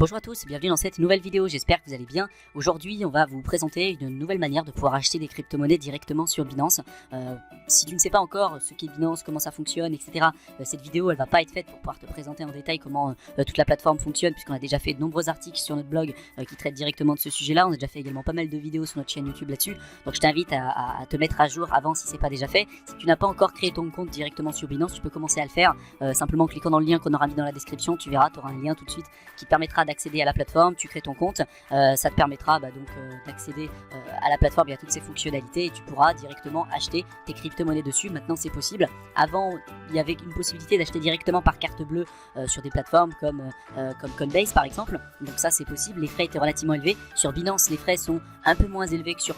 Bonjour à tous, bienvenue dans cette nouvelle vidéo, j'espère que vous allez bien. Aujourd'hui on va vous présenter une nouvelle manière de pouvoir acheter des crypto-monnaies directement sur Binance. Si tu ne sais pas encore ce qu'est Binance, comment ça fonctionne, etc. Cette vidéo elle va pas être faite pour pouvoir te présenter en détail comment toute la plateforme fonctionne, puisqu'on a déjà fait de nombreux articles sur notre blog qui traitent directement de ce sujet là. On a déjà fait également pas mal de vidéos sur notre chaîne YouTube là-dessus. Donc je t'invite à te mettre à jour avant si c'est pas déjà fait. Si tu n'as pas encore créé ton compte directement sur Binance, tu peux commencer à le faire simplement en cliquant dans le lien qu'on aura mis dans la description. Tu verras, tu auras un lien tout de suite qui te permettra d'accéder à la plateforme, tu crées ton compte, ça te permettra d'accéder à la plateforme et à toutes ses fonctionnalités et tu pourras directement acheter tes crypto-monnaies dessus. Maintenant c'est possible. Avant il y avait une possibilité d'acheter directement par carte bleue sur des plateformes comme Coinbase par exemple. Donc ça c'est possible, les frais étaient relativement élevés. Sur Binance les frais sont un peu moins élevés que sur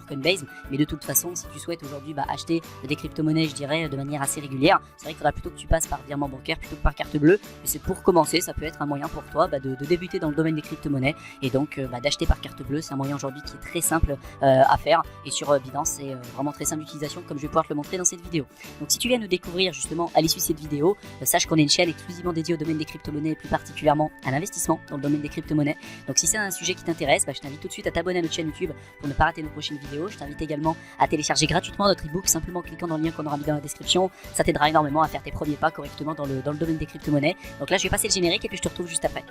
Coinbase, mais de toute façon si tu souhaites aujourd'hui acheter des crypto-monnaies je dirais de manière assez régulière, c'est vrai qu'il faudra plutôt que tu passes par virement bancaire plutôt que par carte bleue. Mais c'est pour commencer, ça peut être un moyen pour toi de débuter dans le domaine des crypto-monnaies et donc d'acheter par carte bleue. C'est un moyen aujourd'hui qui est très simple à faire et sur Binance c'est vraiment très simple d'utilisation comme je vais pouvoir te le montrer dans cette vidéo. Donc si tu viens nous découvrir justement à l'issue de cette vidéo, sache qu'on est une chaîne exclusivement dédiée au domaine des crypto-monnaies et plus particulièrement à l'investissement dans le domaine des crypto-monnaies. Donc si c'est un sujet qui t'intéresse, je t'invite tout de suite à t'abonner à notre chaîne YouTube pour ne pas rater nos prochaines vidéos. Je t'invite également à télécharger gratuitement notre ebook simplement en cliquant dans le lien qu'on aura mis dans la description. Ça t'aidera énormément à faire tes premiers pas correctement dans le domaine des crypto-monnaies. Donc là je vais passer le générique et puis je te retrouve juste après.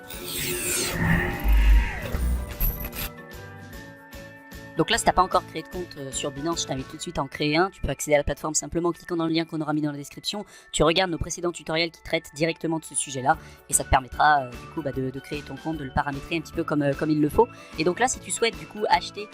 Donc là, si tu n'as pas encore créé de compte sur Binance, je t'invite tout de suite à en créer un. Tu peux accéder à la plateforme simplement en cliquant dans le lien qu'on aura mis dans la description. Tu regardes nos précédents tutoriels qui traitent directement de ce sujet-là et ça te permettra de créer ton compte, de le paramétrer un petit peu comme il le faut. Et donc là, si tu souhaites du coup acheter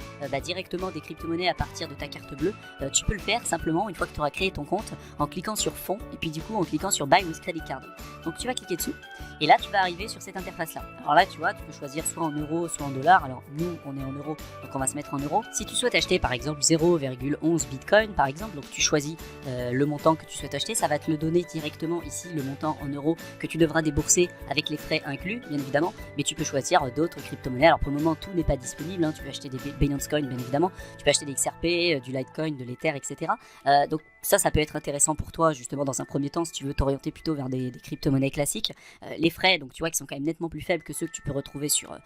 directement des crypto-monnaies à partir de ta carte bleue, tu peux le faire simplement une fois que tu auras créé ton compte en cliquant sur Fonds et puis du coup en cliquant sur Buy with Credit Card. Donc tu vas cliquer dessus et là tu vas arriver sur cette interface-là. Alors là, tu vois, tu peux choisir soit en euros, soit en dollars. Alors nous, on est en euros, donc on va se mettre en euros. Si tu souhaites acheter par exemple 0,11 Bitcoin par exemple, donc tu choisis le montant que tu souhaites acheter, ça va te le donner directement ici, le montant en euros que tu devras débourser avec les frais inclus bien évidemment, mais tu peux choisir d'autres crypto-monnaies. Alors pour le moment tout n'est pas disponible, tu peux acheter des Binance Coin bien évidemment, tu peux acheter des XRP, du Litecoin, de l'Ether, etc. Donc ça peut être intéressant pour toi justement dans un premier temps si tu veux t'orienter plutôt vers des crypto-monnaies classiques. Les frais, donc tu vois, qui sont quand même nettement plus faibles que ceux que tu peux retrouver sur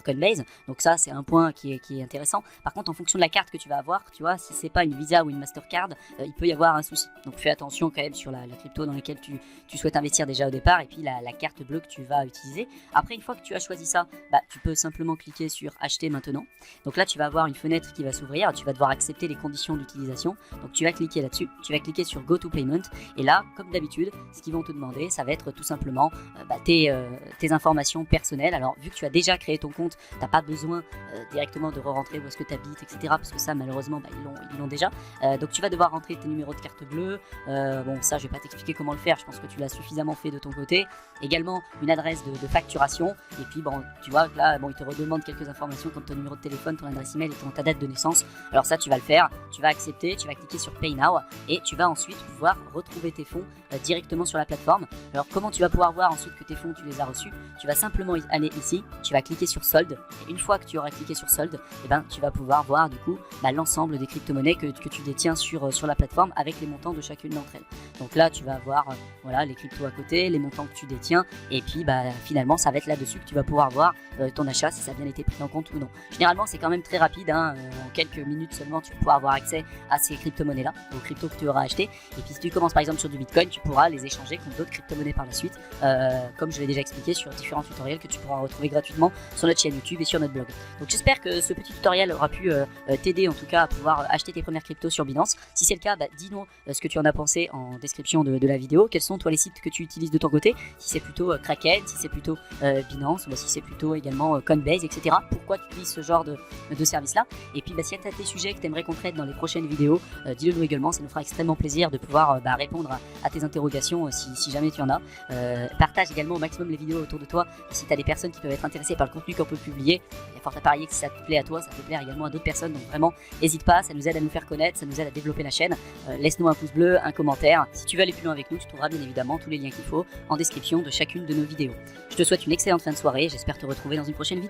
Coinbase, donc ça c'est un point qui est intéressant. Par contre en fonction de la carte que tu vas avoir, tu vois, si c'est pas une Visa ou une Mastercard, il peut y avoir un souci. Donc fais attention quand même sur la crypto dans laquelle tu souhaites investir déjà au départ et puis la carte bleue que tu vas utiliser. Après une fois que tu as choisi ça, tu peux simplement cliquer sur acheter maintenant. Donc là tu vas avoir une fenêtre qui va s'ouvrir, tu vas devoir accepter les conditions d'utilisation. Donc tu vas cliquer là-dessus, tu vas cliquer sur Go to Payment et là comme d'habitude ce qu'ils vont te demander ça va être tout simplement tes informations personnelles. Alors vu que tu as déjà créé ton compte, tu n'as pas besoin directement de re-rentrer où est-ce que tu habites, etc. parce que ça malheureusement ils l'ont déjà. Donc tu vas devoir rentrer tes numéros de carte bleue. Bon ça je vais pas t'expliquer comment le faire, je pense que tu l'as suffisamment fait de ton côté. Également une adresse de facturation et puis bon tu vois là il te redemande quelques informations comme ton numéro de téléphone, ton adresse email et ta date de naissance. Alors ça tu vas le faire, tu vas accepter, tu vas cliquer sur Pay Now et tu vas ensuite pouvoir retrouver tes fonds directement sur la plateforme. Alors comment tu vas pouvoir voir ensuite que tes fonds tu les as reçus? Tu vas simplement aller ici, tu vas cliquer sur solde et une fois que tu auras cliqué sur solde, tu vas pouvoir voir du coup l'ensemble des crypto-monnaies que tu détiens sur la plateforme avec les montants de chacune d'entre elles. Donc là tu vas avoir les cryptos à côté, les montants que tu détiens et puis finalement ça va être là-dessus que tu vas pouvoir voir ton achat si ça a bien été pris en compte ou non. Généralement c'est quand même très rapide, en quelques minutes seulement tu vas pouvoir avoir accès à ces crypto-monnaies là, aux cryptos que tu auras acheté. Et puis si tu commences par exemple sur du Bitcoin, tu pourras les échanger contre d'autres crypto-monnaies par la suite, comme je l'ai déjà expliqué sur différents tutoriels que tu pourras retrouver gratuitement sur notre chaîne YouTube et sur notre blog. Donc j'espère que ce petit tutoriel aura pu t'aider en tout cas à pouvoir acheter tes premières cryptos sur Binance. Si c'est le cas, dis-nous ce que tu en as pensé en description de la vidéo. Quels sont toi les sites que tu utilises de ton côté? Si c'est plutôt Kraken, si c'est plutôt Binance, ou si c'est plutôt également Coinbase, etc. Pourquoi tu utilises ce genre de service là? Et puis si tu as des sujets que tu aimerais qu'on traite dans les prochaines vidéos, dis-le nous également, ça nous fera extrêmement plaisir de pouvoir répondre à tes interrogations si jamais tu en as. Partage également au maximum les vidéos autour de toi si tu as des personnes qui peuvent être intéressées par le contenu qu'on peut publier. Il y a fort à parier que si ça te plaît à toi, ça peut plaire également à d'autres personnes. Donc vraiment, n'hésite pas, ça nous aide à nous faire connaître, ça nous aide à développer la chaîne. Laisse-nous un pouce bleu, un commentaire. Si tu veux aller plus loin avec nous, tu trouveras bien évidemment tous les liens qu'il faut en description de chacune de nos vidéos. Je te souhaite une excellente fin de soirée, j'espère te retrouver dans une prochaine vidéo.